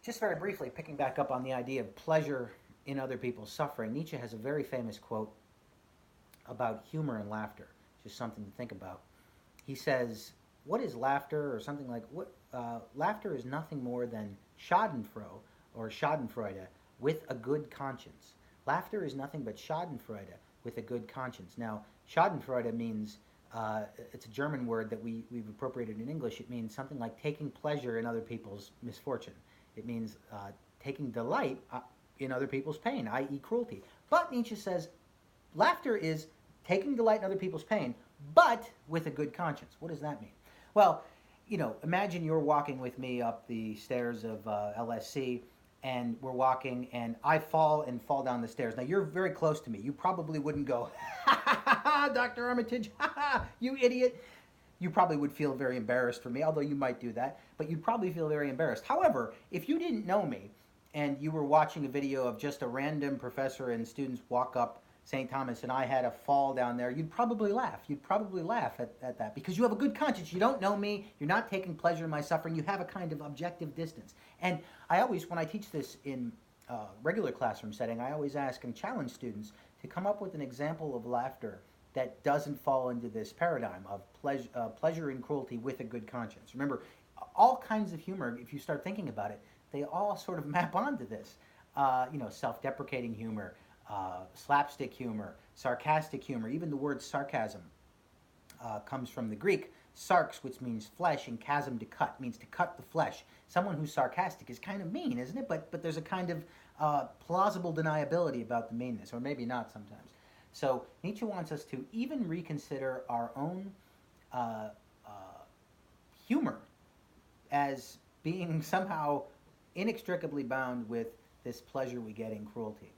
Just very briefly, picking back up on the idea of pleasure in other people's suffering, Nietzsche has a very famous quote about humor and laughter, just something to think about. He says, "What is laughter?" or something like, "What laughter is nothing more than Schadenfreude or Schadenfreude with a good conscience. Laughter is nothing but Schadenfreude with a good conscience." Now, Schadenfreude means it's a German word that we've appropriated in English. It means something like taking pleasure in other people's misfortune. It means taking delight in other people's pain, i.e., cruelty. But Nietzsche says laughter is taking delight in other people's pain, but with a good conscience. What does that mean? Well, imagine you're walking with me up the stairs of LSC, and we're walking, and I fall down the stairs. Now, you're very close to me. You probably wouldn't go, ha ha ha ha, Dr. Armitage, ha ha, you idiot. You probably would feel very embarrassed for me, although you might do that, but you'd probably feel very embarrassed. However, if you didn't know me and you were watching a video of just a random professor and students walk up St. Thomas and I had a fall down there, you'd probably laugh. You'd probably laugh at that because you have a good conscience. You don't know me. You're not taking pleasure in my suffering. You have a kind of objective distance. And I always, when I teach this in regular classroom setting, I always ask and challenge students to come up with an example of laughter that doesn't fall into this paradigm of pleasure and cruelty with a good conscience. Remember, all kinds of humor, if you start thinking about it, they all sort of map onto this. Self-deprecating humor, slapstick humor, sarcastic humor. Even the word sarcasm comes from the Greek sarx, which means flesh, and chasm, to cut, means to cut the flesh. Someone who's sarcastic is kind of mean, isn't it? But there's a kind of plausible deniability about the meanness, or maybe not sometimes. So Nietzsche wants us to even reconsider our own uh, uh, humor as being somehow inextricably bound with this pleasure we get in cruelty.